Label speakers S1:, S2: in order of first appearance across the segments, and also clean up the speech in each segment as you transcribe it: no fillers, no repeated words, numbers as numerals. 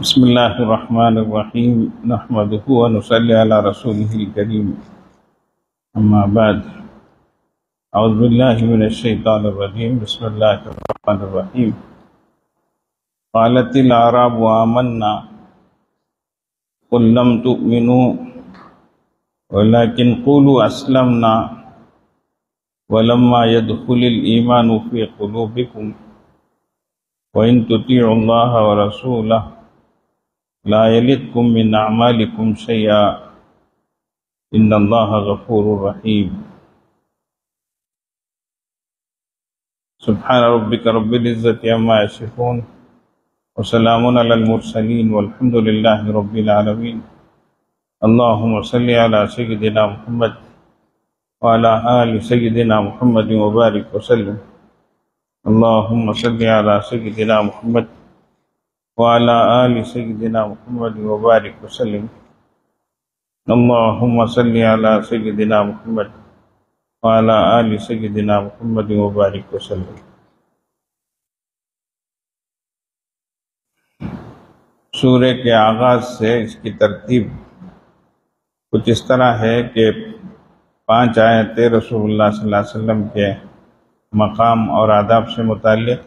S1: بسم اللہ الرحمن الرحیم نحمدہ ونصلی علی رسولہ الکریم اما بعد اعوذ باللہ من الشیطان الرجیم بسم اللہ الرحمن الرحیم قالت الاعراب آمنا قل لم تؤمنوا ولكن قولوا اسلمنا ولما يدخل الایمان فی قلوبکم وإن تطيعوا الله ورسوله لا يلدكم من أعمالكم شيئا إن الله غفور رحيم سبحان ربك رب العزة عما يصفون وسلام على المرسلين والحمد لله رب العالمين اللهم صل على سيدنا محمد وعلى آل سيدنا محمد وبارك وسلم اللهم صل على سيدنا محمد وعلى آل سيدنا محمد وبارك وسلم اللهم صل على سيدنا محمد وعلى آل سيدنا محمد وبارك وسلم۔ سورہ کے آغاز سے اس کی ترتیب کچھ اس طرح ہے کہ 5 آیتیں رسول اللہ صلی اللہ علیہ وسلم کے مقام اور آداب سے متعلق،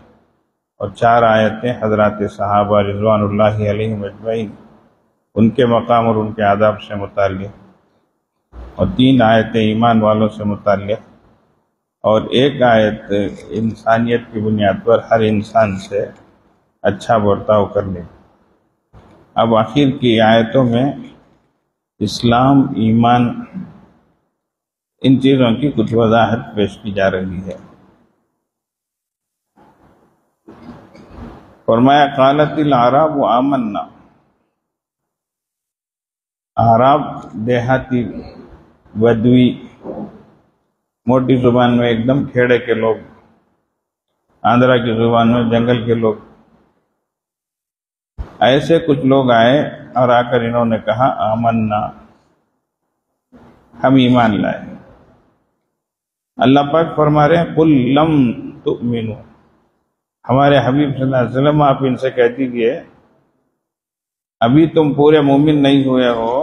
S1: اور 4 آیتیں حضرات صحابہ رضوان اللہ علیہم اجمعین ان کے مقام اور ان کے آداب سے متعلق، اور 3 آیتیں ایمان والوں سے متعلق، اور 1 آیت انسانیت کی بنیاد پر ہر انسان سے اچھا برتاؤ کرنے۔ اب آخر کی آیتوں میں اسلام، ایمان، ان چیزوں کی کچھ وضاحت پیش کی جا رہی ہے۔ فرمایا قالت الاعراب آمنا، اعراب دیہاتی، بدوی، موٹی زبان میں ایک دم کھیڑے کے لوگ، آندھرا کی زبان میں جنگل کے لوگ، ایسے کچھ لوگ آئے اور آ کر انہوں نے کہا آمنا، ہم ایمان لائے۔ اللہ پاک فرما رہے ہیں قل لم تؤمنوا، ہمارے حبیب صلی اللہ علیہ وسلم آپ ان سے کہہ دیجئے ابھی تم پورے مومن نہیں ہوئے ہو،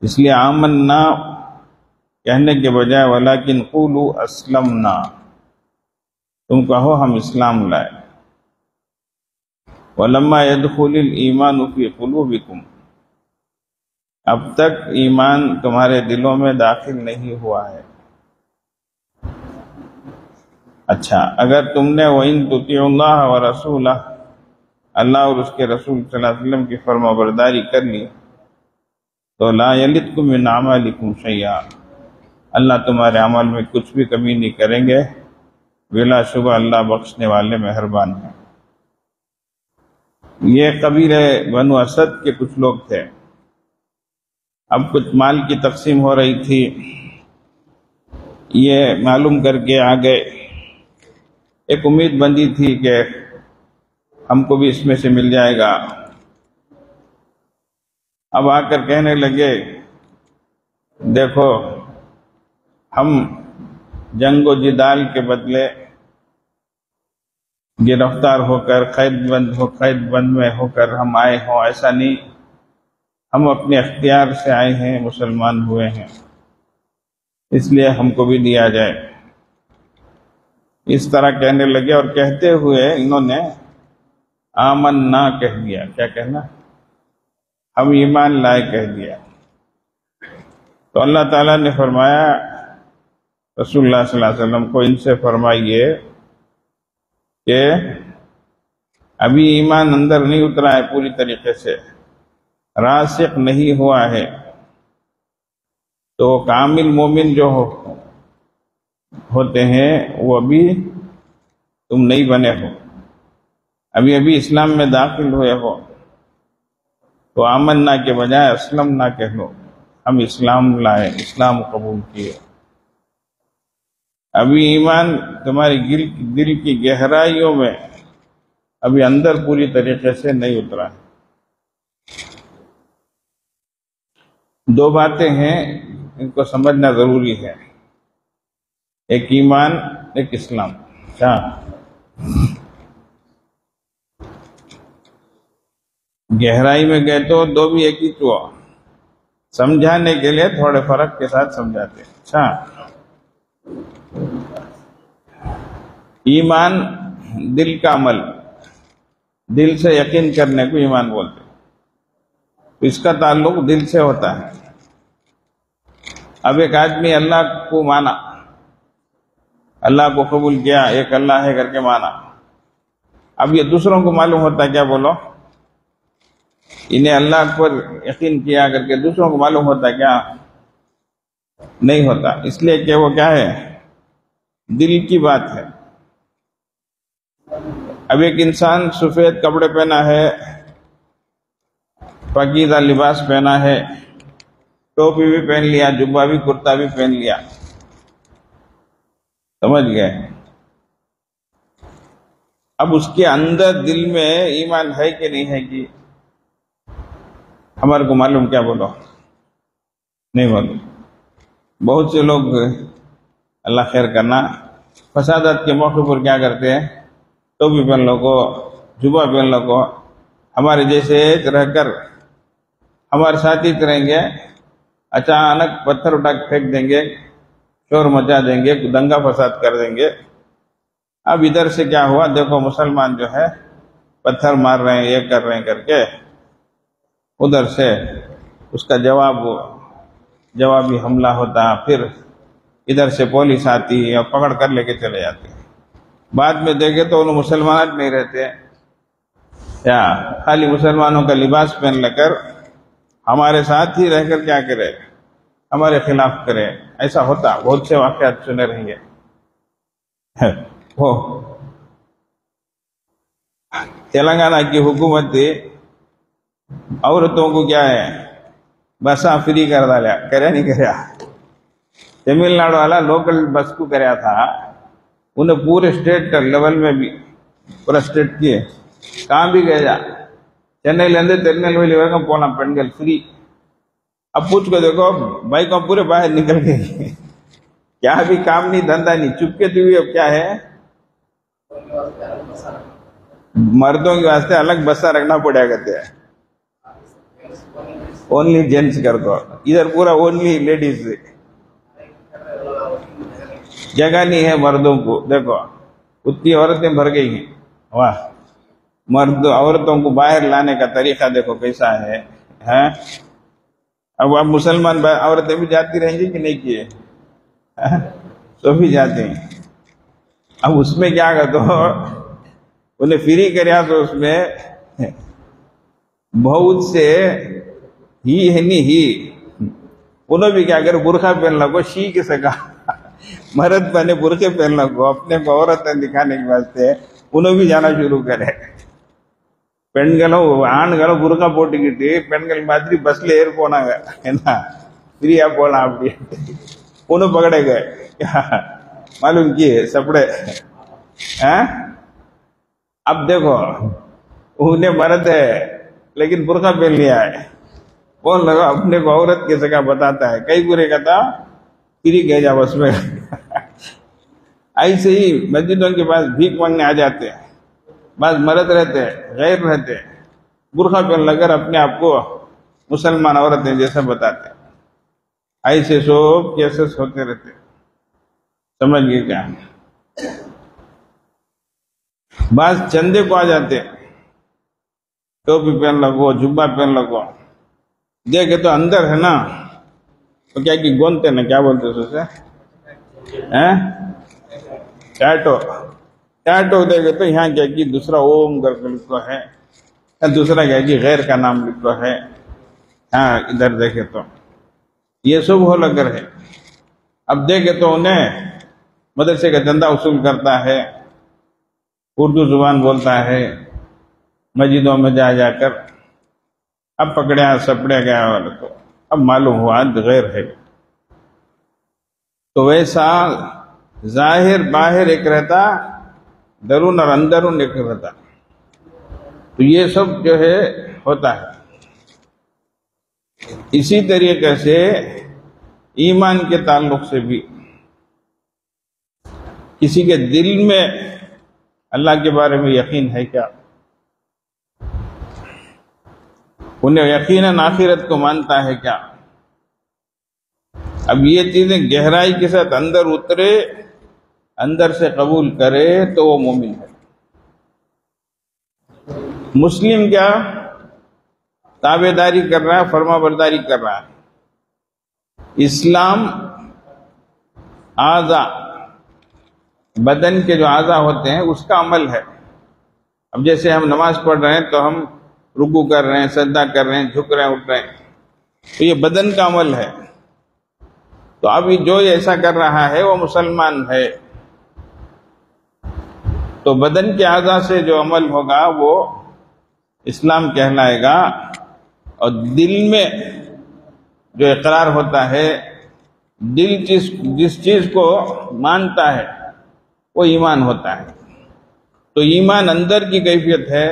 S1: اس لیے آمنا کہنے کے بجائے ولیکن قولوا اسلمنا، تم کہو ہم اسلام لائے۔ ولما يدخل الایمان فی قلوبکم، اب تک ایمان تمہارے دلوں میں داخل نہیں ہوا ہے۔ اچھا، اگر تم نے وَإِن تُطِيعُوا اللَّهَ وَرَسُولَهُ، اللہ اور اس کے رسول صلی اللہ علیہ وسلم کی فرما برداری کر لی تو لا يَلِدْكُم مِّنْ أَعْمَالِكُمْ شَيْئًا، اللہ تمہارے عمل میں کچھ بھی کمی نہیں کریں گے، بلا شبہ اللہ بخشنے والے مہربان ہیں۔ یہ قبیلہ بنو اسد کے کچھ لوگ تھے۔ اب کچھ مال کی تقسیم ہو رہی تھی، یہ معلوم کر کے آگے ایک امید بندی تھی کہ ہم کو بھی اس میں سے مل جائے گا۔ اب آ کر کہنے لگے دیکھو ہم جنگ و جدال کے بدلے گرفتار ہو کر قید بند میں ہو کر ہم آئے ہوں، ایسا نہیں، ہم اپنے اختیار سے آئے ہیں، مسلمان ہوئے ہیں، اس لیے ہم کو بھی دیا جائے۔ اس طرح کہنے لگے، اور کہتے ہوئے انہوں نے آمنا کہہ دیا۔ کیا کہنا؟ ہم ایمان لائے کہہ دیا۔ تو اللہ تعالیٰ نے فرمایا رسول اللہ صلی اللہ علیہ وسلم کو ان سے فرمائیے کہ ابھی ایمان اندر نہیں اترا ہے، پوری طریقے سے راسخ نہیں ہوا ہے، تو کامل مومن جو ہوتے ہیں وہ ابھی تم نہیں بنے ہو، ابھی اسلام میں داخل ہوئے ہو، تو آمنا کے بجائے اسلمنا کہہ لو، ہم اسلام لائے، اسلام قبول کیے۔ ابھی ایمان تمہاری دل کی گہرائیوں میں ابھی اندر پوری طریقے سے نہیں اترا۔ 2 باتیں ہیں، ان کو سمجھنا ضروری ہے، ایک ایمان، ایک اسلام۔ کیا گہرائی میں گئے تو دو بھی ایک ہی تو سمجھانے کے لیے تھوڑے فرق کے ساتھ سمجھاتے ہیں. اچھا، ایمان دل کا عمل، دل سے یقین کرنے کو ایمان بولتے ہیں. اس کا تعلق دل سے ہوتا ہے. اب ایک آدمی اللہ کو مانا، اللہ کو قبول کیا، ایک اللہ ہے کر کے مانا. اب یہ دوسروں کو معلوم ہوتا ہے کیا؟ بولو، انہیں اللہ پر یقین کیا کر کے دوسروں کو معلوم ہوتا ہے کیا؟ نہیں ہوتا. اس لیے کہ وہ کیا ہے؟ دل کی بات ہے. اب ایک انسان سفید کپڑے پہنا ہے، پاکیزہ لباس پہنا ہے، ٹوپی بھی پہن لیا، جبہ بھی، کرتا بھی پہن لیا، سمجھ گئے؟ اب اس کے اندر دل میں ایمان ہے کہ نہیں ہے کہ ہمارے کو معلوم؟ کیا بولو؟ نہیں معلوم. بہت سے لوگ، اللہ خیر کرنا، فسادات کے موقع پر کیا کرتے ہیں؟ ٹوپی پہن لو کو، جبہ پہن لو کو، ہمارے جیسے رہ کر ہمارے ساتھ ہی رہیں گے، اچانک پتھر اٹھا کے پھینک دیں گے، شور مچا دیں گے، دنگا فساد کر دیں گے. اب ادھر سے کیا ہوا؟ دیکھو مسلمان جو ہے پتھر مار رہے ہیں، یہ کر رہے ہیں کر کے، ادھر سے اس کا جوابی حملہ ہوتا. پھر ادھر سے پولیس آتی اور پکڑ کر لے کے چلے جاتے. بعد میں دیکھے تو ان مسلمان نہیں رہتے، یا خالی مسلمانوں کا لباس پہن لے کر ہمارے ساتھ ہی رہ کر کیا کرے؟ ہمارے خلاف کرے. ایسا ہوتا، بہت سے واقعات سنے رہیں گے. وہ تلنگانہ کی حکومت تھی، عورتوں کو کیا ہے؟ بساں فری کر ڈالا، کریا نہیں کریا؟ تمل ناڈو والا لوکل بس کو کریا تھا، انہیں پورے اسٹیٹ لیول میں بھی پورا اسٹیٹ کی کہاں بھی گیا. چنئی لیندے ترنیلویلی ویگم پونا پینگل فری. اب پوچھ کو دیکھو بائکوں پورے باہر نکل گئی، کیا بھی کام نہیں، دھندا نہیں، چپکے ہوئی. اب کیا ہے؟ مردوں کے واسطے الگ بسا رکھنا پڑیا کرتے ہیں، اونلی جینٹس کر دو. ادھر پورا اونلی لیڈیز، جگہ نہیں ہے مردوں کو. دیکھو اتنی عورتیں بھر گئی ہیں. واہ، عورتوں کو باہر لانے کا طریقہ دیکھو کیسا ہے. اب مسلمان عورتیں بھی جاتی رہیں گی کہ نہیں کیے؟ تو بھی جاتے ہیں. اب اس میں کیا کر دو، انہیں فری کریا تو اس میں بہت سے ہی ہے نہیں ہی، انہوں بھی کیا کرے؟ برقع پہن لگو. شی کے سکا مرد پہنے برقعے پہن لگو اپنے کو عورتیں دکھانے کے واسطے، انہوں بھی جانا شروع کرے. پینگلوں آنگلوں برقع پوٹی پینگل مادری بس لے ایئر پونا ہے نا، فری پونا اپنی انہوں پکڑے گئے. معلوم کیے سپڑے. اب دیکھو انہیں مرد ہے لیکن برقع پہن لیا ہے، کون لگا اپنے کو عورت کے سگا بتاتا ہے. کئی برے کہتا فری گئے جا بس میں. ایسے ہی مسجدوں کے پاس بھیک مانگنے آ جاتے ہیں، بعض مرد رہتے ہیں، غیر رہتے ہیں، برقع پہن لگ کر اپنے آپ کو مسلمان عورتیں جیسا بتاتے ہیں. ایسے سب کیسز ہوتے رہتے. سمجھ گئے کیا؟ بعض چندے کو آ جاتے، ٹوپی پہن لگو، جبہ پہن لگو، دیکھے تو اندر ہے نا تو کیا کی گونتے نا، کیا بولتے اسے؟ ٹیٹو دیکھے تو یہاں کیا کی دوسرا اوم کر کے لکھو ہے، دوسرا کیا کی غیر کا نام لکھو ہے. ہاں ادھر دیکھے تو یہ سب ہو لگر ہے. اب دیکھے تو انہیں مدرسے کا چندہ وصول کرتا ہے، اردو زبان بولتا ہے، مسجدوں میں جا کر اب پکڑیا سپڑے گیا والے کو اب معلوم ہوا غیر ہے. تو ویسا ظاہر باہر ایک رہتا، درون اور اندرون ایک رہتا. تو یہ سب جو ہے ہوتا ہے. اسی طریقے سے ایمان کے تعلق سے بھی کسی کے دل میں اللہ کے بارے میں یقین ہے کیا؟ انہیں یقیناً آخرت کو مانتا ہے کیا؟ اب یہ چیزیں گہرائی کے ساتھ اندر اترے، اندر سے قبول کرے تو وہ مومن ہے۔ مسلم کیا؟ تابع داری کر رہا ہے، فرما برداری کر رہا ہے۔ اسلام اعضاء، بدن کے جو اعضاء ہوتے ہیں اس کا عمل ہے۔ اب جیسے ہم نماز پڑھ رہے ہیں تو ہم رکوع کر رہے ہیں، سجدہ کر رہے ہیں، جھک رہے ہیں، اٹھ رہے ہیں، تو یہ بدن کا عمل ہے۔ تو اب جو ایسا کر رہا ہے وہ مسلمان ہے۔ تو بدن کے اعضاء سے جو عمل ہوگا وہ اسلام کہلائے گا، اور دل میں جو اقرار ہوتا ہے، دل جس چیز کو مانتا ہے وہ ایمان ہوتا ہے۔ تو ایمان اندر کی کیفیت ہے،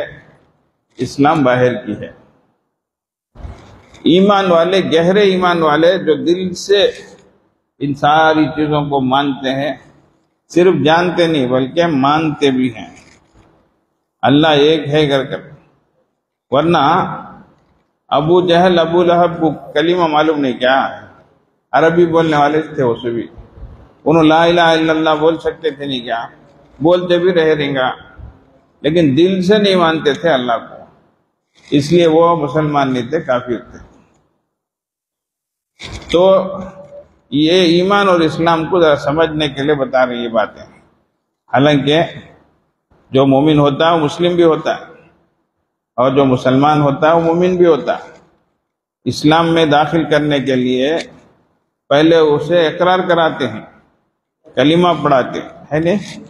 S1: اسلام باہر کی ہے۔ ایمان والے، گہرے ایمان والے جو دل سے ان ساری چیزوں کو مانتے ہیں، صرف جانتے نہیں بلکہ مانتے بھی ہیں، اللہ ایک ہے کر کر۔ ورنہ ابو جہل، ابو لہب کو کلمہ معلوم نہیں کیا، عربی بولنے والے تھے وہ بھی، انہوں لا الہ الا اللہ بول سکتے تھے نہیں کیا، بولتے بھی رہیں گا، لیکن دل سے نہیں مانتے تھے اللہ کو، اس لیے وہ مسلمان نہیں تھے، کافر تھے۔ تو یہ ایمان اور اسلام کو ذرا سمجھنے کے لیے بتا رہی یہ باتیں۔ حالانکہ جو مومن ہوتا ہے وہ مسلم بھی ہوتا ہے، اور جو مسلمان ہوتا ہے وہ مومن بھی ہوتا ہے۔ اسلام میں داخل کرنے کے لیے پہلے اسے اقرار کراتے ہیں، کلمہ پڑھاتے ہیں نہیں،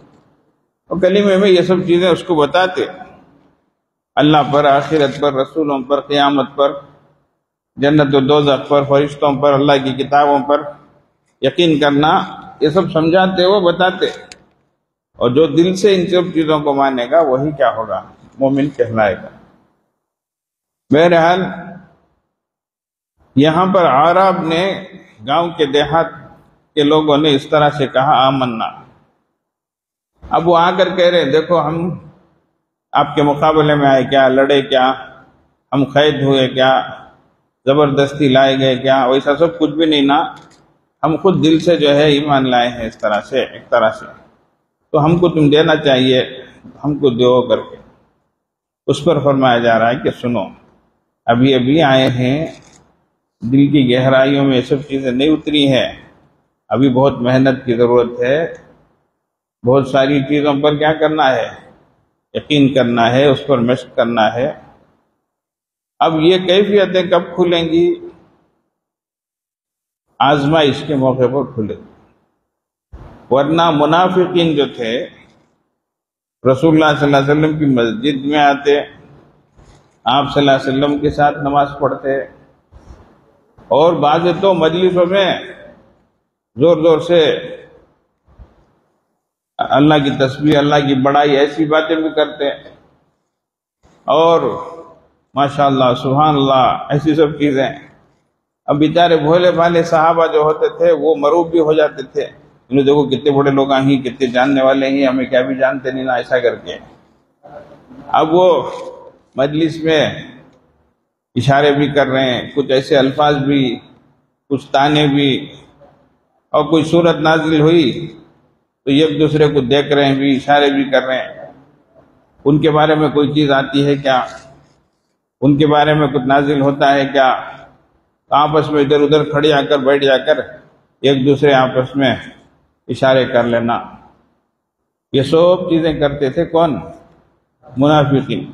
S1: اور کلمے میں یہ سب چیزیں اس کو بتاتے، اللہ پر، آخرت پر، رسولوں پر، قیامت پر، جنت و دوزخ پر، فرشتوں پر، اللہ کی کتابوں پر یقین کرنا، یہ سب سمجھاتے وہ بتاتے۔ اور جو دل سے ان سب چیزوں کو مانے گا وہی کیا ہوگا، مومن کہلائے گا۔ بہرحال یہاں پر عرب نے، گاؤں کے دیہات کے لوگوں نے اس طرح سے کہا آمنا۔ اب وہ آ کر کہہ رہے دیکھو ہم آپ کے مقابلے میں آئے کیا، لڑے کیا، ہم قید ہوئے کیا، زبردستی لائے گئے کیا، ویسا سب کچھ بھی نہیں نا، ہم خود دل سے جو ہے ایمان لائے ہیں، اس طرح سے، ایک طرح سے، تو ہم کو تم دینا چاہیے، ہم کو دو کر کے۔ اس پر فرمایا جا رہا ہے کہ سنو، ابھی ابھی آئے ہیں، دل کی گہرائیوں میں یہ سب چیزیں نہیں اتری ہیں، ابھی بہت محنت کی ضرورت ہے، بہت ساری چیزوں پر کیا کرنا ہے، یقین کرنا ہے، اس پر مشق کرنا ہے۔ اب یہ کیفیتیں کب کھلیں گی؟ آزمائش کے موقع پر کھلے۔ ورنہ منافقین جو تھے رسول اللہ صلی اللہ علیہ وسلم کی مسجد میں آتے، آپ صلی اللہ علیہ وسلم کے ساتھ نماز پڑھتے، اور بعض تو مجلسوں میں زور زور سے اللہ کی تسبیح، اللہ کی بڑائی، ایسی باتیں بھی کرتے، اور ماشاءاللہ سبحان اللہ ایسی سب چیزیں۔ اب بیچارے بھولے بھالے صحابہ جو ہوتے تھے وہ مروب بھی ہو جاتے تھے، انہیں دیکھو کتنے بڑے لوگ ہیں، کتنے جاننے والے ہیں، ہمیں کیا بھی جانتے نہیں نا، ایسا کر کے۔ اب وہ مجلس میں اشارے بھی کر رہے ہیں، کچھ ایسے الفاظ بھی، کچھ تانے بھی، اور کوئی صورت نازل ہوئی تو ایک دوسرے کو دیکھ رہے ہیں بھی، اشارے بھی کر رہے ہیں۔ ان کے بارے میں کوئی چیز آتی ہے کیا، ان کے بارے میں کچھ نازل ہوتا ہے کیا، آپس میں ادھر ادھر کھڑے آ کر بیٹھ جا کر ایک دوسرے آپس میں اشارے کر لینا، یہ سب چیزیں کرتے تھے کون؟ منافقین۔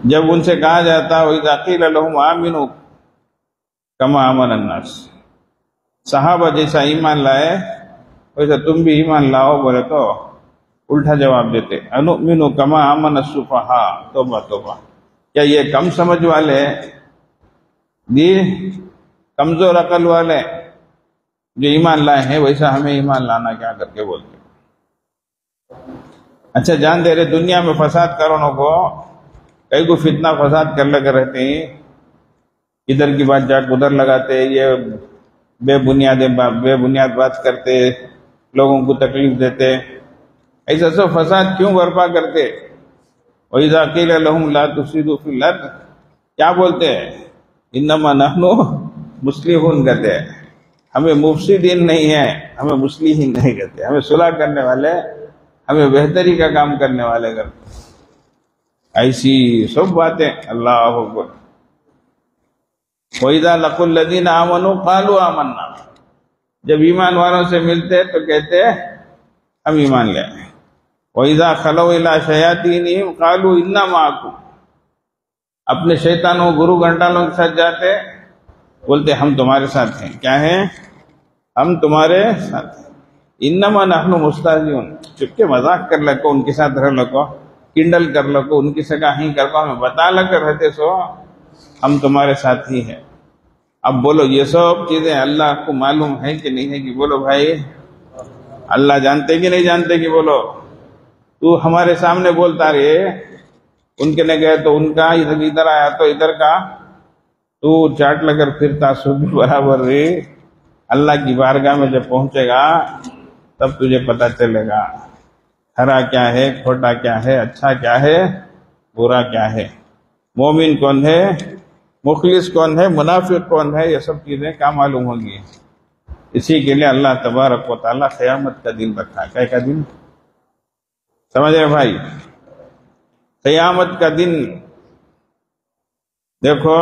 S1: جب ان سے کہا جاتا وَإِذَا قِيلَ لَهُمْ آمِنُوا كَمَا آمَنَ النَّاسُ، صحابہ جیسا ایمان لائے ویسا تم بھی ایمان لاؤ، بولے تو الٹا جواب دیتے، أَنُؤْمِنُ كَمَا آمَنَ السُّفَهَاءُ، توبہ توبہ، کیا یہ کم سمجھ والے کمزور عقل والے جو ایمان لائے ہیں ویسا ہمیں ایمان لانا کیا کر کے بولتے۔ اچھا جان دے رہے دنیا میں فساد کرونوں کو کئی کو فتنہ فساد کر لگے رہتے ہیں، ادھر کی بات جا کے ادھر لگاتے، یہ بے بنیاد بات کرتے، لوگوں کو تکلیف دیتے، ایسا سب فساد کیوں برپا کرتے؟ وَإِذَا قِيلَ لَهُمْ لَا تُفْسِدُوا فِي الْأَرْضِ، کیا بولتے ہیں؟ انما نحن مصلحون کہتے ہیں. ہمیں مفسدین نہیں ہے، ہمیں مصلحین نہیں کہتے، ہمیں صلح کرنے والے، ہمیں بہتری کا کام کرنے والے کرتے. ایسی سب باتیں. اللہ اکبر. وَإِذَا لَقُوا الَّذِينَ آمَنُوا قَالُوا آمَنَّا. جب ایمان والوں سے ملتے تو کہتے ہم ایمان لے آئے. وَإِذَا خَلَوْا إِلَىٰ شَيَاطِينِهِمْ قَالُوا إِنَّا مَعَكُمْ. اپنے شیطانوں گرو گھنٹالوں کے ساتھ جاتے بولتے ہم تمہارے ساتھ ہیں. کیا ہیں؟ ہم تمہارے ساتھ ہیں. انما نحن مستہزئون. چپ کے مذاق کر لکو، ان کے ساتھ رہ لکو، کنڈل کر لکو، ان کی سگا ہی کر کو، ہمیں بتا لگ کر رہتے سو ہم تمہارے ساتھ ہی ہیں. اب بولو یہ سب چیزیں اللہ کو معلوم ہے کہ نہیں ہے؟ کہ بولو بھائی اللہ جانتے کہ نہیں جانتے؟ کہ بولو تو ہمارے سامنے بولتا رہے ان کے لے گئے تو ان کا، ادھر آیا تو ادھر کا، تو چاٹ لگ کر پھرتا سب بھی برابر رہے. اللہ کی بارگاہ میں جب پہنچے گا تب تجھے پتہ چلے گا کھرا کیا ہے، کھوٹا کیا ہے، اچھا کیا ہے، برا کیا ہے، مومن کون ہے، مخلص کون ہے، منافق کون ہے. یہ سب چیزیں کیا معلوم ہوگی. اسی کے لیے اللہ تبارک و تعالیٰ قیامت کا دن رکھا. کیا کا دن؟ سمجھ رہے بھائی؟ قیامت کا دن. دیکھو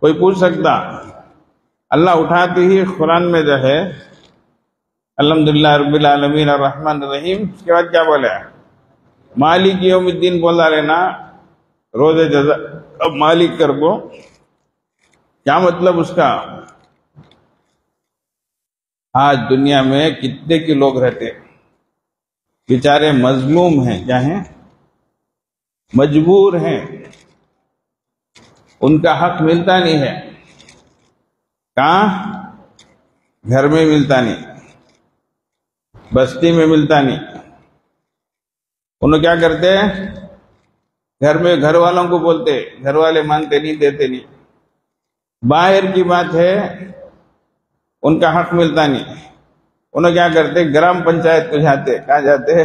S1: کوئی پوچھ سکتا، اللہ اٹھاتے ہی قرآن میں جو ہے الحمدللہ رب العالمین الرحمن الرحیم، اس کے بعد کیا بولے؟ مالک یوم الدین بولا رہنا، روز جزا. اب مالک کر کو کیا مطلب اس کا؟ آج دنیا میں کتنے کے لوگ رہتے بیچارے مظلوم ہیں، کیا ہیں؟ مجبور ہیں، ان کا حق ملتا نہیں ہے. کہاں؟ گھر میں ملتا نہیں، بستی میں ملتا نہیں. انہوں کیا کرتے ہیں؟ گھر میں گھر والوں کو بولتے، گھر والے مانتے نہیں، دیتے نہیں. باہر کی بات ہے ان کا حق ملتا نہیں. انہوں کیا کرتے؟ گرام پنچایت کو جاتے. کہاں جاتے؟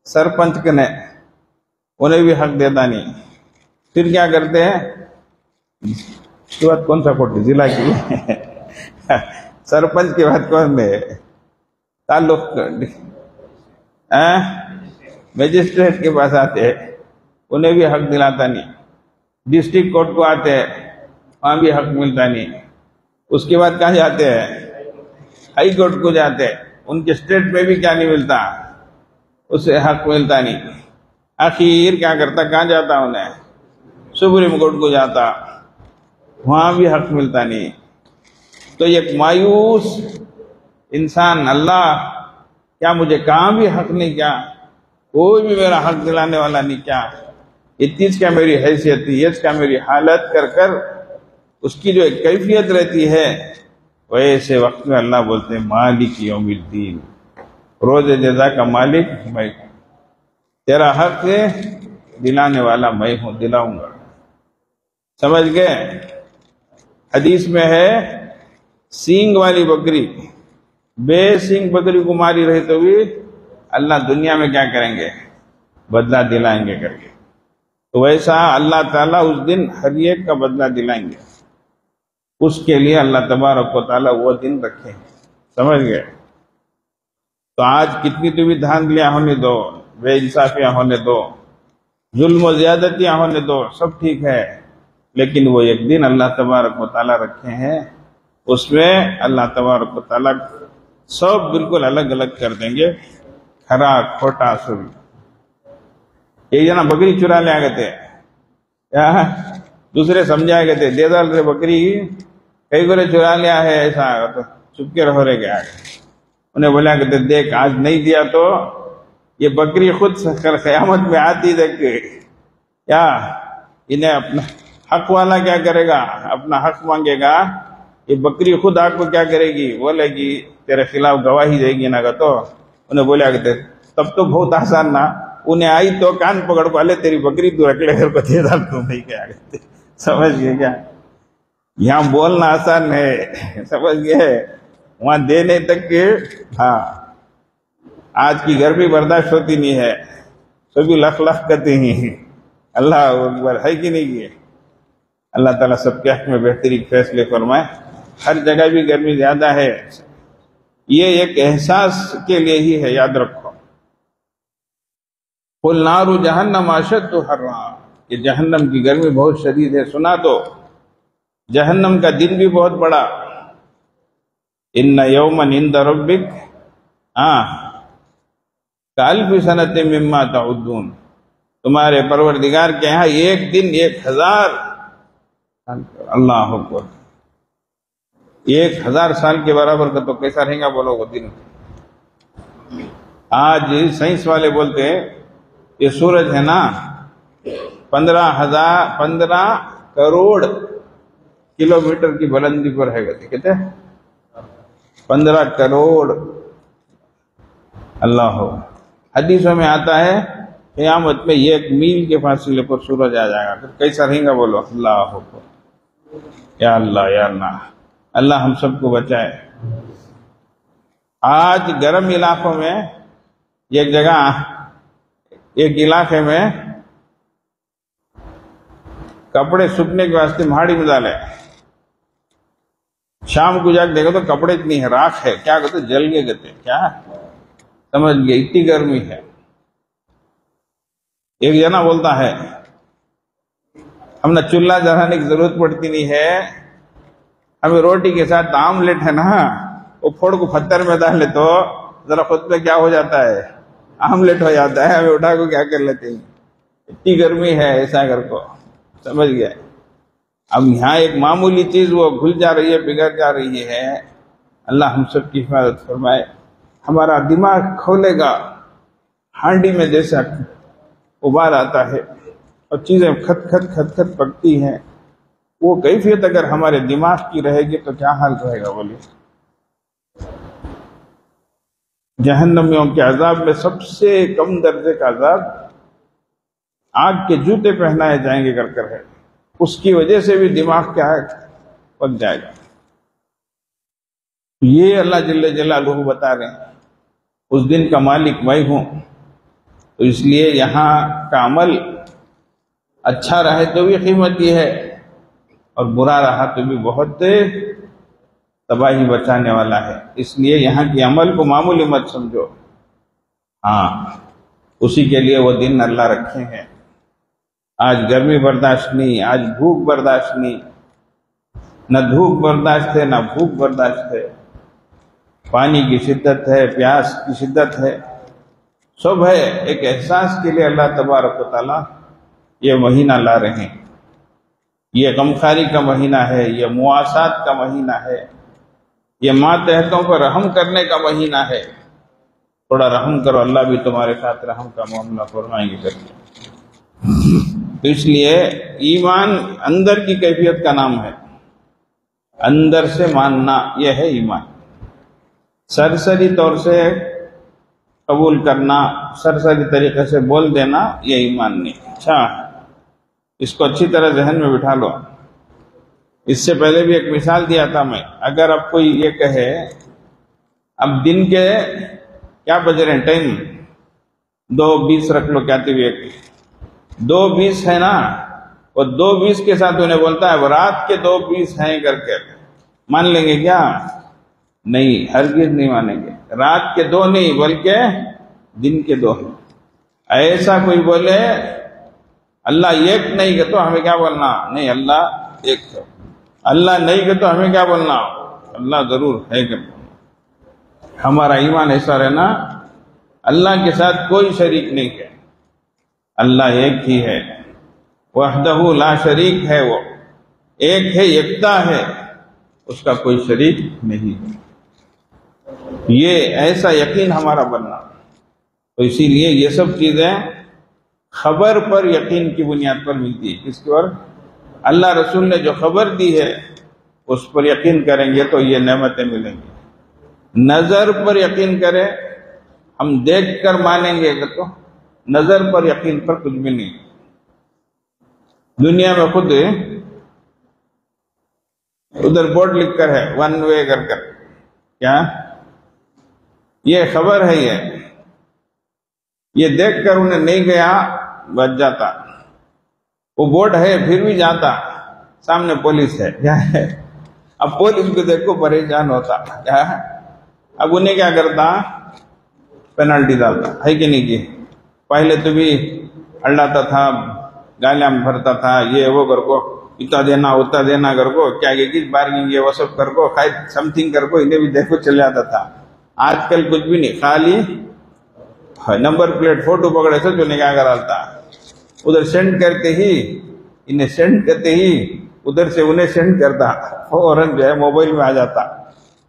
S1: سرپنچ کے نے، انہیں بھی حق دیتا نہیں. پھر کیا کرتے ہیں؟ اس کے بعد کون سا کوٹی؟ ضلع کی سرپنچ کے بعد کون ہے؟ تعلق میجسٹریٹ کے پاس آتے ہیں، انہیں بھی حق دلاتا نہیں. ڈسٹرکٹ کورٹ کو آتے ہیں، وہاں بھی حق ملتا نہیں. اس کے بعد کہاں جاتے ہیں؟ ہائی کورٹ کو جاتے ہیں، ان کے اسٹیٹ میں بھی کیا نہیں ملتا، اسے حق ملتا نہیں. آخر کیا کرتا؟ کہاں جاتا؟ انہیں سپریم کورٹ کو جاتا، وہاں بھی حق ملتا نہیں. تو ایک مایوس انسان، اللہ کیا مجھے کہاں بھی حق نہیں، کیا کوئی بھی میرا حق دلانے والا نہیں، کیا اتنی کیا میری حیثیت تھی، یہ کیا میری حالت کر کر اس کی جو ایک کیفیت رہتی ہے. ویسے وقت میں اللہ بولتے ہیں مالک یوم الدین، روز جزا کا مالک میں، تیرا حق دلانے والا میں ہوں، دلاؤں گا. سمجھ گئے؟ حدیث میں ہے سینگ والی بکری بے سینگ بکری کو ماری رہی تو بھی اللہ دنیا میں کیا کریں گے؟ بدلہ دلائیں گے کر کے. تو ویسا اللہ تعالیٰ اس دن ہر ایک کا بدلہ دلائیں گے. اس کے لیے اللہ تبارک و تعالیٰ وہ دن رکھے. سمجھ گئے؟ تو آج کتنی تو بھی دھاندلیاں ہونے دو، بے انصافیاں ہونے دو، ظلم و زیادتیاں ہونے دو، سب ٹھیک ہے، لیکن وہ ایک دن اللہ تبارک و تعالیٰ رکھے ہیں، اس میں اللہ تبارک و تعالیٰ سب بالکل الگ الگ کر دیں گے، کھرا کھوٹا سب. ایک جنا بکری چرا لے آگے تھے، دوسرے سمجھائے گئے تھے دے دال رے بکری کئی گرے چرا لیا ہے، ایسا تو چپ کے رہو رہے گیا. انہیں بولا کہ دیکھ آج نہیں دیا تو یہ بکری خود قیامت میں آتی دیکھ کے کیا انہیں اپنا حق والا کیا کرے گا؟ اپنا حق مانگے گا. یہ بکری خود آپ کو کیا کرے گی؟ بولے گی تیرے خلاف گواہی دے گی نا. تو انہیں بولیا کہ تب تو بہت آسان نا، انہیں آئی تو کان پکڑ پالے تیری بکری تو رکھ لے کر دے ڈال تو نہیں کیا کرتے. سمجھ گئے کیا؟ یہاں بولنا آسان ہے، سمجھ گئے، وہاں دینے تک کے. ہاں آج کی گرمی برداشت ہوتی نہیں ہے، سبھی لکھ لکھ کرتے ہیں. اللہ اکبر ہے کہ نہیں؟ اللہ تعالیٰ سب کے حق میں بہترین فیصلے فرمائے۔ ہر جگہ بھی گرمی زیادہ ہے، یہ ایک احساس کے لیے ہی ہے، یاد رکھو۔ قل نار جہنم اشد حرا، کہ جہنم کی گرمی بہت شدید ہے۔ سنا تو جہنم کا دن بھی بہت بڑا، ان یوما عند ربک کالف سنۃ مما تعدون، تمہارے پروردگار کے یہاں ایک دن 1000 اللہ اکبر، 1000 سال کے برابر کا تو کیسا رہے گا بولو وہ دن۔ آج سائنس والے بولتے ہیں یہ سورج ہے نا 15 کروڑ کلومیٹر کی بلندی پر ہے، کہتے ہیں 15 کروڑ۔ اللہ، حدیثوں میں آتا ہے قیامت میں 1 میل کے فاصلے پر سورج آ جائے گا، پھر کیسا رہے گا بولو۔ اللہ اکبر، یا اللہ یا اللہ، اللہ ہم سب کو بچائے۔ آج گرم علاقوں میں ایک جگہ، ایک علاقے میں کپڑے سوکھنے کے واسطے مہاڑی میں ڈالے، شام کو جا کے دیکھو تو کپڑے اتنی ہے، راکھ ہے، کیا کہتے جل گئے، کہتے کیا سمجھ گئے، اتنی گرمی ہے۔ ایک جنا بولتا ہے ہم نے چولہا جلانے کی ضرورت پڑتی نہیں ہے، ہمیں روٹی کے ساتھ آملیٹ ہے نا، وہ پھوڑ کو پتھر میں ڈالے تو ذرا خود پہ کیا ہو جاتا ہے، آملیٹ ہو جاتا ہے، ہمیں اٹھا کو کیا کر لیتے ہیں، اتنی گرمی ہے، ایسا کر کو سمجھ گئے۔ اب یہاں ایک معمولی چیز وہ گھل جا رہی ہے، بگڑ جا رہی ہے۔ اللہ ہم سب کی حفاظت فرمائے۔ ہمارا دماغ کھولے گا، ہانڈی میں جیسا ابال آتا ہے اور چیزیں کھٹ کھٹ کھٹ کھٹ پکتی ہیں، وہ کیفیت اگر ہمارے دماغ کی رہے گی تو کیا حال رہے گا بولیے۔ جہنمیوں کے عذاب میں سب سے کم درجے کا عذاب آگ کے جوتے پہنائے جائیں گے کر ہے، اس کی وجہ سے بھی دماغ کیا ہے پک جائے گا۔ یہ اللہ جل جلالہ بتا رہے ہیں اس دن کا مالک میں ہوں، تو اس لیے یہاں کا عمل اچھا رہے تو بھی قیمتی ہے، اور برا رہا تو بھی بہت تباہی بچانے والا ہے۔ اس لیے یہاں کی عمل کو معمولی مت سمجھو، ہاں اسی کے لیے وہ دن اللہ رکھے ہیں۔ آج گرمی برداشت نہیں، آج بھوک برداشت نہیں، نہ دھوپ برداشت ہے نہ بھوک برداشت ہے، پانی کی شدت ہے، پیاس کی شدت ہے، سب ہے۔ ایک احساس کے لیے اللہ تبارک و تعالیٰ یہ مہینہ لا رہے ہیں۔ یہ غمخاری کا مہینہ ہے، یہ مواسات کا مہینہ ہے، یہ ماتحتوں پر رحم کرنے کا مہینہ ہے۔ تھوڑا رحم کرو، اللہ بھی تمہارے ساتھ رحم کا معاملہ فرمائیں گے کرتے۔ تو اس لیے ایمان اندر کی کیفیت کا نام ہے، اندر سے ماننا، یہ ہے ایمان۔ سرسری طور سے قبول کرنا، سرسری طریقے سے بول دینا، یہ ایمان نہیں۔ اچھا، اس کو اچھی طرح ذہن میں بٹھا لو۔ اس سے پہلے بھی ایک مثال دیا تھا میں، اگر اب کوئی یہ کہے اب دن کے کیا بج رہے ہیں ٹائم 2:20 رکھ لو، کہتے ہوئے 2:20 ہے نا، وہ 2:20 کے ساتھ انہیں بولتا ہے وہ رات کے 2:20 ہیں کر کے، مان لیں گے کیا؟ نہیں، ہرگز نہیں مانیں گے۔ رات کے 2 نہیں بلکہ دن کے 2 ہیں۔ ایسا کوئی بولے اللہ ایک نہیں کہ تو ہمیں کیا بولنا؟ نہیں، اللہ ایک ہے۔ اللہ نہیں کہ تو ہمیں کیا بولنا؟ اللہ ضرور ہے کہ ہمارا ایمان ایسا رہنا، اللہ کے ساتھ کوئی شریک نہیں ہے، اللہ ایک ہی ہے، وحدہ لا شریک ہے، وہ ایک ہے، یکتا ہے، اس کا کوئی شریک نہیں ہے۔ یہ ایسا یقین ہمارا بننا، تو اسی لیے یہ سب چیزیں خبر پر یقین کی بنیاد پر ملتی ہے۔ کس پر؟ اللہ رسول نے جو خبر دی ہے اس پر یقین کریں گے تو یہ نعمتیں ملیں گی۔ نظر پر یقین کریں، ہم دیکھ کر مانیں گے تو نظر پر یقین پر کچھ بھی نہیں۔ دنیا میں خود ادھر بورڈ لکھ کر ہے 1 وے کر کیا، یہ خبر ہے، یہ دیکھ کر انہیں نہیں گیا بچ جاتا، وہ بورڈ ہے پھر بھی جاتا، سامنے پولیس ہے، کیا ہے؟ اب پولیس کو دیکھو پریشان ہوتا، کیا ہے؟ اب انہیں کیا کرتا؟ پینالٹی ڈالتا ہے کہ نہیں کی؟ پہلے تو بھی ہلاتا تھا، گالیاں بھرتا تھا، یہ وہ کر کو اتنا دینا اتنا دینا کر کو، کیا کہ بارگنگ یہ وہ سب کر کو، خیر سم تھنگ کر کو انہیں بھی دیکھو چل جاتا تھا۔ آج کل کچھ بھی نہیں، خالی نمبر پلیٹ فوٹو پکڑے سے جو نکاح کرالتا، ادھر سینڈ کرتے ہی انہیں سینڈ کرتے ہی ادھر سے انہیں سینڈ کرتا، فوراً جو ہے موبائل میں آ جاتا،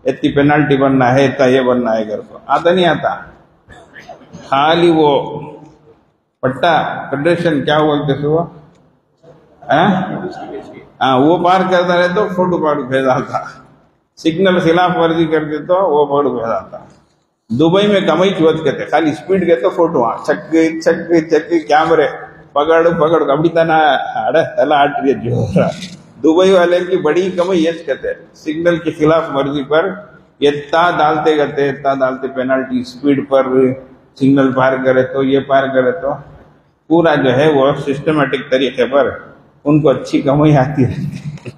S1: اتنی پینالٹی بننا ہے، اتنا یہ بننا ہے، گھر کو آتا نہیں آتا، خالی وہ پٹا فیڈریشن کیا بولتے تھے وہ، ہاں وہ پار کرتا رہے تو فوٹو پاڑو بھیجا تھا، سگنل خلاف ورزی کرتے تو وہ فوٹو بھیجا تھا۔ دبئی میں کمائی چوت کرتے، خالی اسپیڈ گئے تو فوٹو چھک گئی چھک گئی چھک گئی، کیمرے پکڑ پکڑ کبھی تنا تلا ہٹ رہی جو دبئی والے کی بڑی کمائی یہ کہتے، سگنل کی خلاف ورزی پر اتنا ڈالتے گتے، اتنا ڈالتے پینالٹی، اسپیڈ پر سگنل پار کرے تو یہ پار کرے تو پورا جو ہے وہ سسٹمیٹک طریقے پر ان کو اچھی کمائی آتی رہتی۔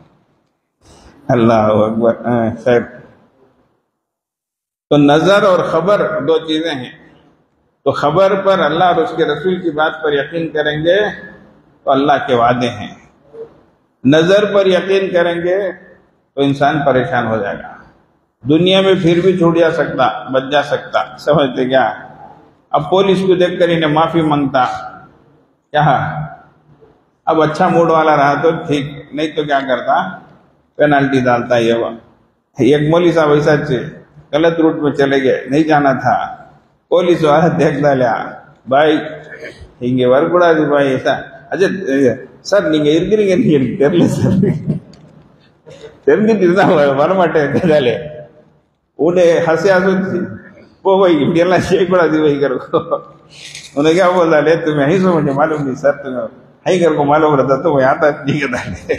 S1: اللہ اکبر۔ خیر، تو نظر اور خبر دو چیزیں ہیں، تو خبر پر اللہ اور اس کے رسول کی بات پر یقین کریں گے تو اللہ کے وعدے ہیں، نظر پر یقین کریں گے تو انسان پریشان ہو جائے گا، دنیا میں پھر بھی چھوٹ جا سکتا، بچ جا سکتا، سمجھتے کیا؟ اب پولیس کو دیکھ کر انہیں معافی مانگتا، کیا اب اچھا موڈ والا رہا تو ٹھیک، نہیں تو کیا کرتا؟ پینالٹی ڈالتا۔ یہ وہ ایک مولوی صاحب ایسا غلط روٹ میں چلے گئے، نہیں جانا تھا، پولیس والا دیکھ ڈالیا، بھائی ہنگے ورکڑا دی بھائی ایسا، اچھا سر نہیں ارگرنگ نہیں تیرلے سر تیرنی ورمٹے ڈالے انہیں ہنسی آسو وہ وہی انڈیا شیخ بڑا دی وہی کرو، انہیں کیا بول ڈالے تمہیں ہی سو مجھے معلوم نہیں سر، تمہیں ہی کر کو معلوم رہتا تو وہ آتا نہیں ڈالے،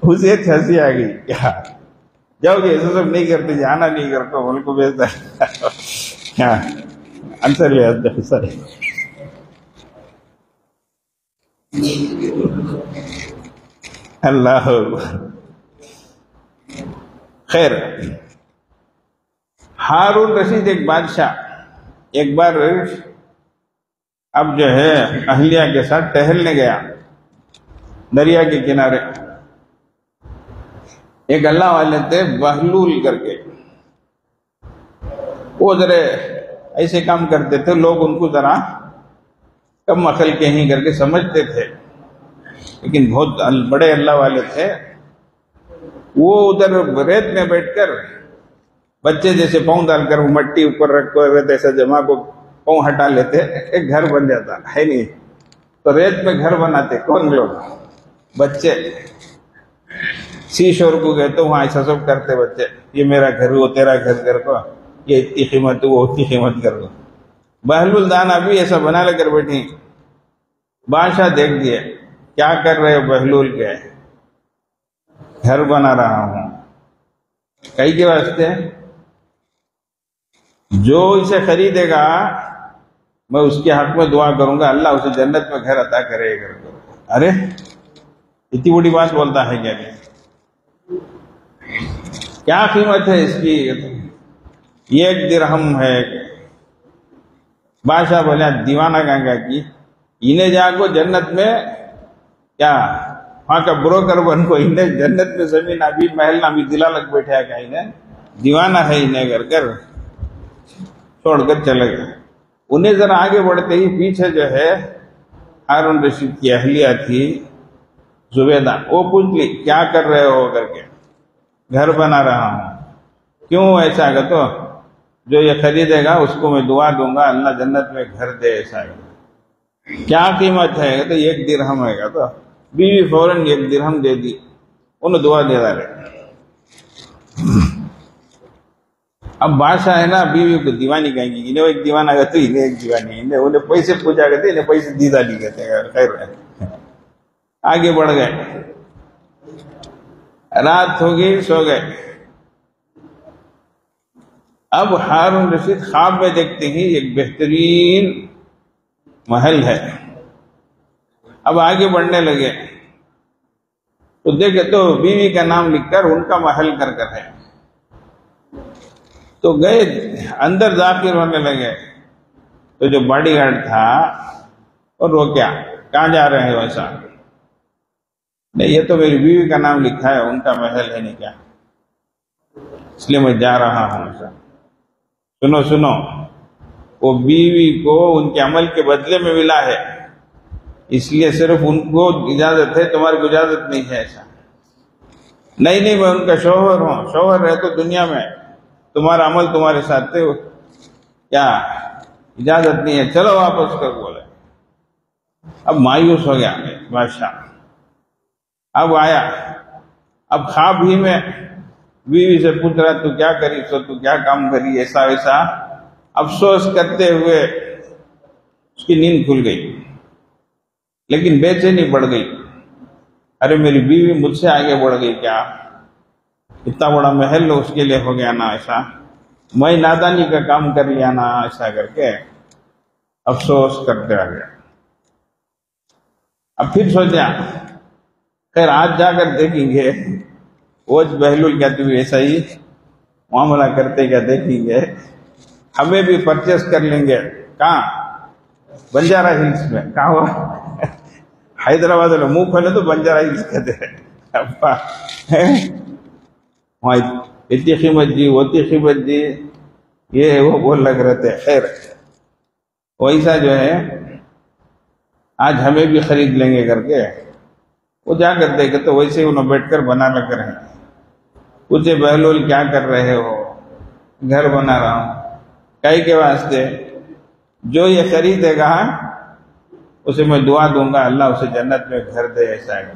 S1: اسے ہنسی آ گئی، کیا جاؤ جی ایسا سب نہیں کرتے جی، آنا نہیں کرتا ان کو بھیجتا کیا آنسر لے آتا سر۔ اللہ خیر، ہارون رشید ایک بادشاہ ایک بار اب جو ہے اہلیہ کے ساتھ ٹہلنے گیا دریا کے کنارے، ایک اللہ والے تھے بہلول کر کے، وہ ذرا ایسے کام کرتے تھے، لوگ ان کو ذرا کم عقل کے ہی کر کے سمجھتے تھے، لیکن بہت بڑے اللہ والے تھے۔ وہ ادھر ریت میں بیٹھ کر بچے جیسے پاؤں ڈال کر وہ مٹی اوپر رکھ کر ریت ایسا جمع کو پاؤں ہٹا لیتے، ایک گھر بن جاتا ہے نہیں، تو ریت میں گھر بناتے کون لوگ؟ بچے۔ سی شور کو گئے تو وہاں ایسا سب کرتے بچے، یہ میرا گھر، وہ تیرا گھر کر کو، یہ اتنی قیمت وہ اتنی قیمت کر کو۔ بہلول دانا بھی ایسا بنا لے کر بیٹھی، بادشاہ دیکھ دیے کیا کر رہے ہو بہلول کے، گھر بنا رہا ہوں، کئی کے واسطے، جو اسے خریدے گا میں اس کے حق میں دعا کروں گا اللہ اسے جنت میں گھر عطا کرے گا۔ ارے اتنی بڑی بات بولتا ہے کیا قیمت ہے اس کی؟ 1 درہم ہے۔ بادشاہ بولے دیوانہ کہاں کی، انہیں جا کو جنت میں کیا وہاں کا بروکر بن کو انہیں جنت میں زمین ابھی محل نہ بھی دلا لگ بیٹھے کہ انہیں دیوانہ ہے، انہیں کر کر چھوڑ کر چلے گئے۔ انہیں ذرا آگے بڑھتے ہی پیچھے جو ہے ہارون رشید کی اہلیہ تھی زبیدہ، وہ پوچھ لی کیا کر رہے ہو کر کے، گھر بنا رہا ہوں۔ کیوں ایسا کہ تو جو یہ خریدے گا اس کو میں دعا دوں گا اللہ جنت میں گھر دے، ایسا ہے۔ کیا قیمت ہے کہ تو 1 درہم ہے گا، تو بیوی فوراً 1 درہم دے دی، انہوں دعا دے ڈالے۔ اب بادشاہ ہے نا بیوی کو دیوانی کہیں گی، انہیں ایک دیوانہ کہتے انہیں ایک دیوانی، انہیں پیسے پوچھا کرتے، انہیں پیسے دی ڈالی کہتے ہیں، خیر ہے۔ آگے بڑھ گئے، رات ہو گئی، سو گئے۔ اب ہارون رشید خواب میں دیکھتے ہیں ایک بہترین محل ہے، اب آگے بڑھنے لگے، تو دیکھے تو بیوی کا نام لکھ کر ان کا محل کر ہے. تو گئے اندر داخل ہونے لگے تو جو باڈی گارڈ تھا اور وہ کیا کہاں جا رہے ہیں ویسا نہیں یہ تو میری بیوی کا نام لکھا ہے ان کا محل ہے نہیں کیا اس لیے میں جا رہا ہوں ایسا. سنو وہ بیوی کو ان کے عمل کے بدلے میں ملا ہے اس لیے صرف ان کو اجازت ہے تمہاری کو اجازت نہیں ہے ایسا نہیں میں ان کا شوہر ہوں شوہر رہے تو دنیا میں تمہارا عمل تمہارے ساتھ تھے کیا اجازت نہیں ہے چلو واپس کر بولے. اب مایوس ہو گیا بادشاہ اب آیا اب خواب ہی میں بیوی سے پوچھ رہا تو کیا کری سو تو کیا کام کری ایسا ویسا افسوس کرتے ہوئے اس کی نیند کھل گئی لیکن بے چینی بڑھ گئی. ارے میری بیوی مجھ سے آگے بڑھ گئی کیا اتنا بڑا محل اس کے لیے ہو گیا نا ایسا میں نادانی کا کام کر لیا نا ایسا کر کے افسوس کرتے آ گیا. اب پھر سوچا خیر آج جا کر دیکھیں گے وہ بہلول کیا تم ایسا ہی معاملہ کرتے کیا دیکھیں گے ہمیں بھی پرچیز کر لیں گے. کہاں بنجارہ ہلز میں کہاں ہوا حیدرآباد میں منہ کھولے تو بنجارہ ہلز کہتے ہیں وہاں اتنی قیمت جی ہوتی قیمت جی یہ وہ بول لگ رہے تھے. خیر ویسا جو ہے آج ہمیں بھی خرید لیں گے کر کے وہ جا کر دیکھے تو ویسے ہی انہوں بیٹھ کر بنا لگ رہے ہیں. پوچھے بہلول کیا کر رہے ہو گھر بنا رہا ہوں کئی کے واسطے جو یہ خریدے گا اسے میں دعا دوں گا اللہ اسے جنت میں گھر دے ایسا ہے.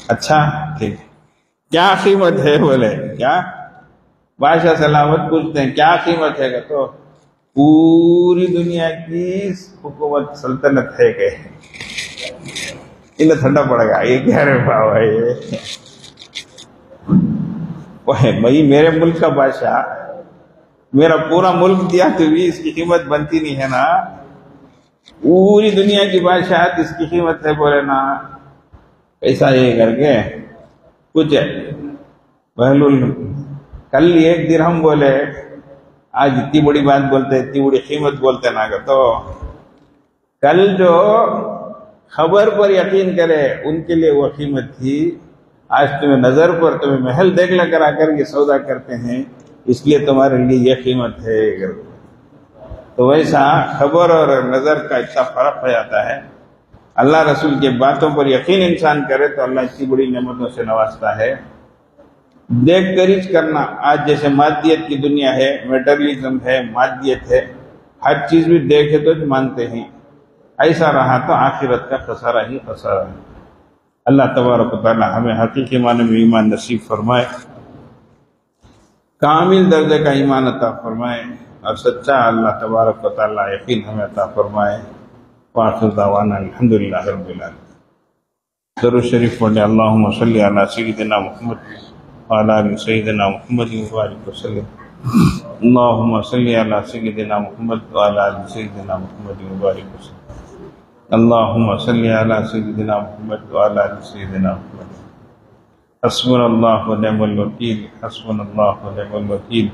S1: اچھا ٹھیک کیا قیمت ہے بولے کیا بادشاہ سلامت پوچھتے ہیں کیا قیمت ہے تو پوری دنیا کی حکومت سلطنت ہے کہ انہیں ٹھنڈا پڑ گیا یہ کہہ رہے پاؤ ہے یہ بھائی میرے ملک کا بادشاہ میرا پورا ملک دیا تو بھی اس کی قیمت بنتی نہیں ہے نا پوری دنیا کی بادشاہت اس کی قیمت ہے بولے نا ایسا یہ کر کے کچھ بہلول کل 1 درہم بولے آج اتنی بڑی بات بولتے اتنی بڑی قیمت بولتے نا کہ تو کل جو خبر پر یقین کرے ان کے لیے وہ قیمت تھی آج تمہیں نظر پر تمہیں محل دیکھ لے کر آ کر یہ سودا کرتے ہیں اس لیے تمہارے لیے یہ قیمت ہے. تو ویسا خبر اور نظر کا اتنا فرق ہو جاتا ہے. اللہ رسول کے باتوں پر یقین انسان کرے تو اللہ اتنی بڑی نعمتوں سے نوازتا ہے. دیکھ کر ہی کرنا آج جیسے مادیت کی دنیا ہے میٹرلزم ہے مادیت ہے ہر چیز بھی دیکھے تو مانتے ہیں ایسا رہا تو آخرت کا خسارہ ہی خسارہ ہے. اللہ تبارک و تعالی ہمیں حقیقی معنی میں ایمان نصیب فرمائے کامل درجے کا ایمان عطا فرمائے اور سچا اللہ تبارک و تعالی یقین ہمیں عطا فرمائے. وآخر دعوانا الحمدللہ رب العالمین. درود شریف پڑھیں اللہم صلی علی سیدنا محمد وعلی آل سیدنا محمد وبارک وسلم. اللہم صلی علی سیدنا محمد وعلی آل سیدنا محمد وبارک وسلم. اللہم صلی علی سیدنا محمد وعلی آل سیدنا محمد. حسبنا اللہ ونعم الوکیل حسبنا اللہ ونعم الوکیل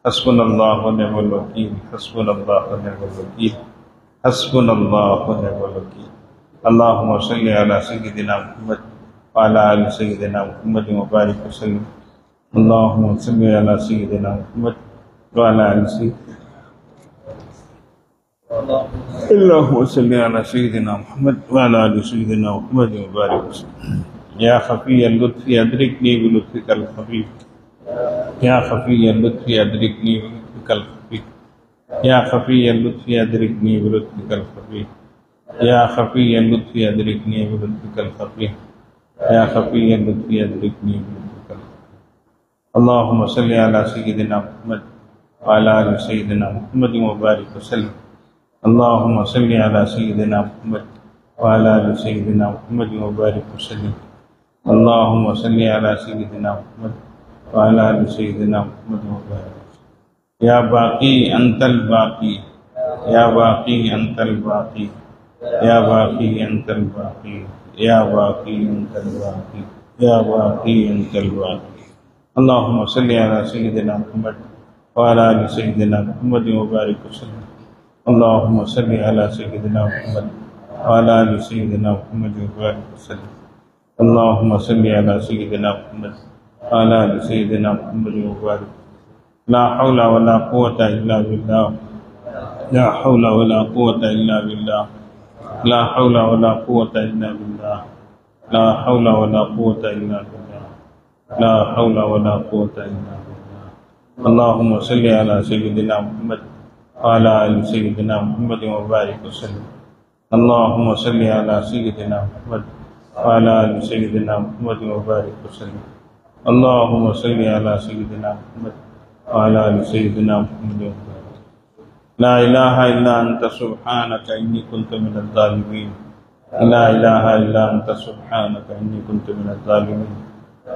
S1: حسبنا اللہ ونعم الوکیل حسبنا اللہ ونعم الوکیل حسبنا اللہ ونعم الوکیل. اللہم صلی علی سیدنا محمد وعلی آل سیدنا محمد وبارک وسلم. اللہم صلی علی سیدنا محمد وعلی آل سیدنا اللہم صلی علی سیدنا محمد وعلی آل سیدنا محمد وبارک وسلم. یا خفی اللطف ادرکنی بلطفک الخفیف یا خفی اللطف ادرکنی بلطفک الخفیف یا خفی اللطف ادرکنی بلطفک الخفیف یا خفی اللطف ادرکنی بلطفک الخفیف یا خفی اللطف ادرکنی بلطفک الخفیف. اللہم صلی علی سیدنا محمد وعلی آل سیدنا محمد وبارک وسلم. اللہم صلی علی سیدنا محمد وعلی آل سیدنا محمد وبارک وسلم. اللہم صلی علی سیدنا محمد وعلی آل سیدنا محمد وبارک وسلم. یا باقی انت الباقی یا باقی انت الباقی یا باقی انت الباقی یا باقی انت الباقی یا باقی انت الباقی اللہم صلی علی سیدنا محمد وعلی آل سیدنا محمد وبارک وسلم اللہم صلی علی سیدنا محمد وعلی آل سیدنا محمد وبارک وسلم اللہم صلی علی سیدنا محمد وعلی آل سیدنا محمد وبارک لا حول ولا قوة الا باللہ لا حول ولا قوة الا باللہ لا حول ولا قوة الا باللہ لا حول ولا قوة الا باللہ لا حول ولا قوة الا باللہ اللہم صلی علی سیدنا محمد وعلی آل سیدنا محمد وبارک وسلم اللہم صلی علی سیدنا محمد وعلی آل سیدنا محمد وبارک وسلم اللہم صلی علی سیدنا محمد وعلی آل سیدنا محمد وبارک لا الہ الا انت سبحانک انی کنت من الظالمین لا الہ الا انت سبحانک انی کنت من الظالمین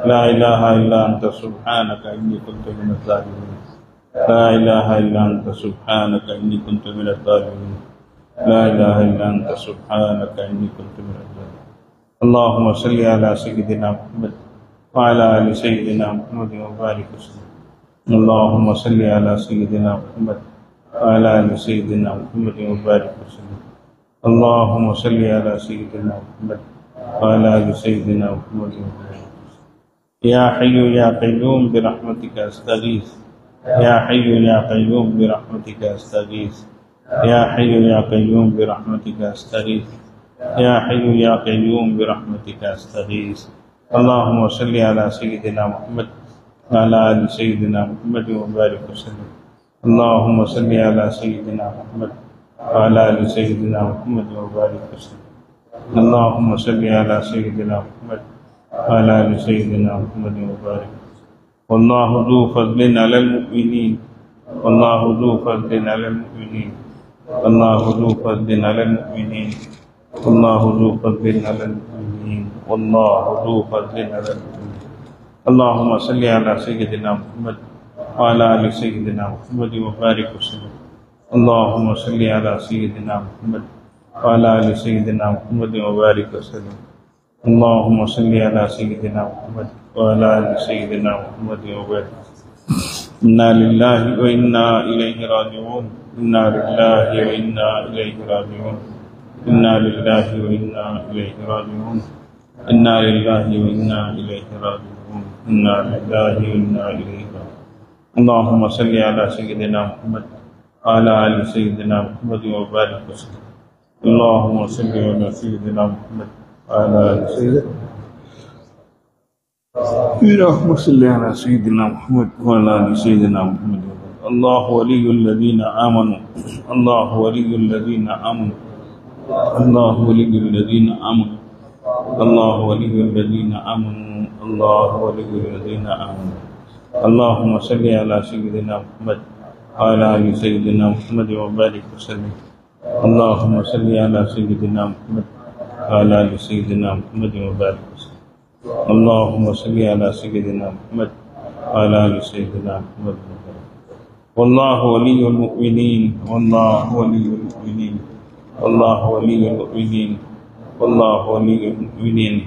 S1: لا الہ الا انت سبحانک انی کنت من الظالمین لا الہ الا انت سبحانک انی کنت من الظالمین لا الہ الا انت سبحانک انی کنت من الظالمین اللہم صلی علی سیدنا محمد وعلی آل سیدنا محمد وبارک وسلم اللہم صلی علی سیدنا محمد وعلی آل سیدنا محمد وبارک وسلم اللہم صلی علی سیدنا محمد وعلی آل سیدنا محمد وبارک وسلم یا حی یا قیوم برحمتک استغیث یا حی یا قیوم برحمتک استغیث یا حی یا قیوم برحمتک استغیث یا حی یا قیوم برحمتک استغیث اللہم صلی علی سیدنا محمد وعلی آل سیدنا محمد وبارک وسلم اللہم صلی علی سیدنا محمد وعلی آل سیدنا محمد وبارک وسلم اللہم صلی علی سیدنا محمد وعلی آل سیدنا محمد وبارک وسلم واللہ ذو فضل علی المؤمنین واللہ ذو فضل علی المؤمنین واللہ ذو فضل علی المؤمنین واللہ ذو فضل علی المؤمنین واللہ ذو فضل علی المؤمنین اللہم صلی علی سیدنا محمد وعلی آل سیدنا محمد وبارک وسلم اللہم صلی علی سیدنا محمد وعلی آل سیدنا محمد وبارک وسلم اللہم صلی علی سیدنا محمد وعلی آل سیدنا محمد وبارک وسلم انا للہ و انا الیہ راجعون انا للہ و انا الیہ راجعون انا للہ و انا الیہ راجعون انا للہ و انا الیہ راجعون انا للہ و انا الیہ راجعون اللہم صلی علی سیدنا محمد وعلی آل سیدنا محمد وبارک وسلم اللہم صلی علی سیدنا محمد وعلی آل سیدنا اللہم صلی علی سیدنا محمد وعلی آل سیدنا محمد اللہ ولی الذین آمنوا اللہ ولی الذین آمنوا اللہ ولی الذین آمنوا اللہ ولی الذین آمنوا اللہ ولی الذین آمنوا اللہم صلی علی سیدنا محمد وعلی آل سیدنا محمد وبارک وسلم اللہم صلی علی سیدنا محمد وعلی آل سیدنا محمد وبارک وسلم اللہم صلی علی سیدنا محمد وعلی آل سیدنا محمد وبارک واللہ ولی المؤمنین واللہ ولی المؤمنین واللہ ولی المؤمنین واللہ ولی المؤمنین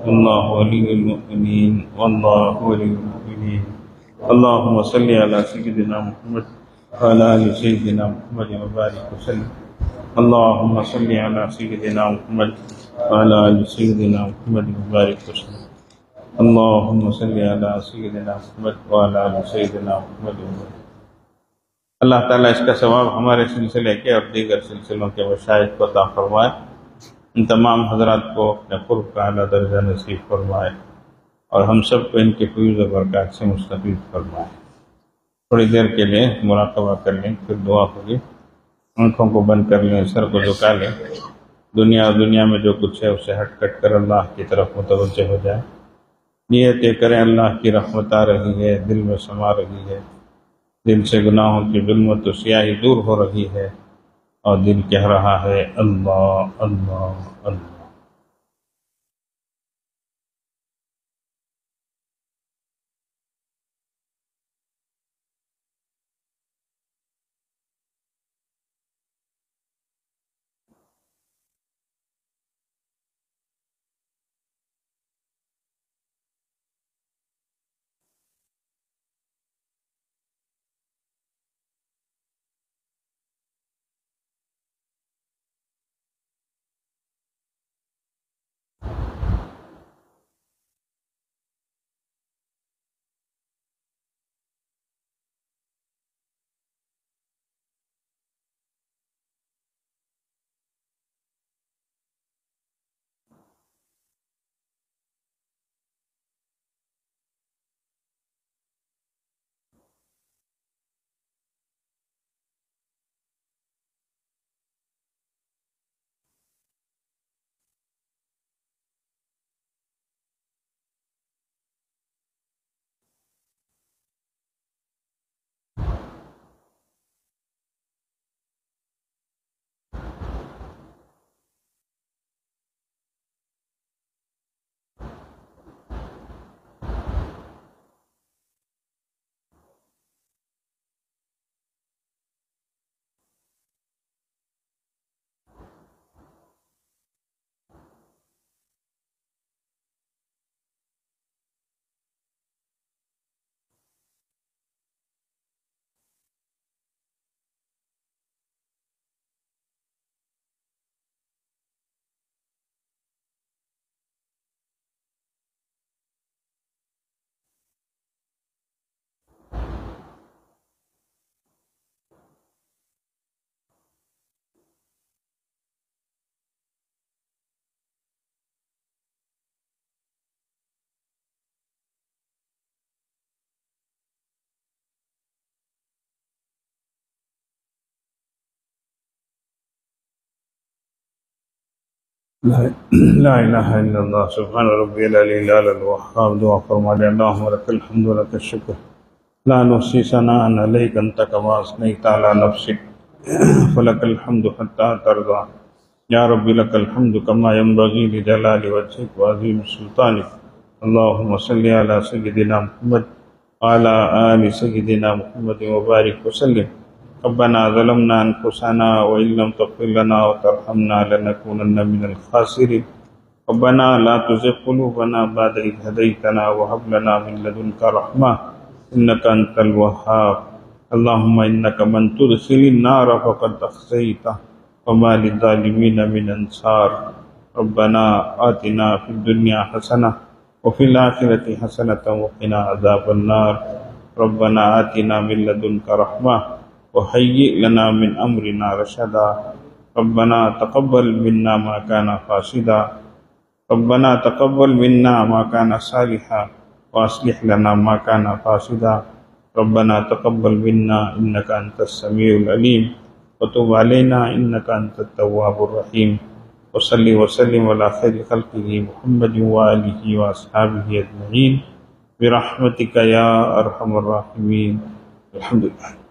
S1: واللہ ولی المؤمنین واللہ ولی المؤمنین اللہم صلی علی سیدنا محمد وعلی آل سیدنا محمد وبارک وسلم اللہم صلی علی سیدنا محمد وعلی آل سیدنا محمد وبارک وسلم اللہم صلی علی سیدنا محمد وعلی آل سیدنا محمد وبارک اللہ تعالیٰ اس کا ثواب ہمارے سلسلے کے اور دیگر سلسلوں کے مشاہد کو عطا فرمائے ان تمام حضرات کو اپنے قرب کا اعلیٰ درجہ نصیب فرمائے اور ہم سب کو ان کے فیض و برکات سے مستفید فرمائے تھوڑی دیر کے لیے مراقبہ کر لیں پھر دعا ہوگی آنکھوں کو بند کر لیں سر کو جھکا لیں دنیا اور دنیا میں جو کچھ ہے اسے ہٹ کٹ کر اللہ کی طرف متوجہ ہو جائے نیت یہ کریں اللہ کی رحمت آ رہی ہے دل میں سما رہی ہے دل سے گناہوں کی ظلمت و سیاہی دور ہو رہی ہے اور دل کہہ رہا ہے اللہ اللہ اللہ لا الہ الا اللہ سبحان ربی العلی الاعلی الوہاب. دعا فرما لے اللہم لک الحمد ولک الشکر لا نحصی ثناء علیک انت کما اثنیت علی نفسک فلک الحمد حتی ترضی. یا ربی لک الحمد کما ینبغی لجلال وجہک وعظیم سلطانک. اللہم صلی علی سیدنا محمد وعلی آل سیدنا محمد وبارک وسلم. ربنا ظلمنا انفسنا وان لم تغفر لنا وترحمنا لنكونن من الخاسرين. ربنا لا تزغ قلوبنا بعد إذ هديتنا وهب لنا من لدنك رحمة إنك أنت الوهاب. اللهم إنك من تدخل النار فقد أخزيته وما للظالمين من أنصار. ربنا آتنا في الدنيا حسنة وفي الآخرة حسنة وقنا عذاب النار. ربنا آتنا من لدنك رحمة وهيئ لنا من أمرنا رشدا. ربنا تقبل منا ما كان فاسدا. ربنا تقبل منا ما كان صالحا وأصلح لنا ما كان فاسدا. ربنا تقبل منا إنك أنت السميع العليم وتب علينا إنك أنت التواب الرحيم. وصلي وسلم على خير خلقه محمد وآله وأصحابه أجمعين برحمتك يا أرحم الراحمين. الحمد لله.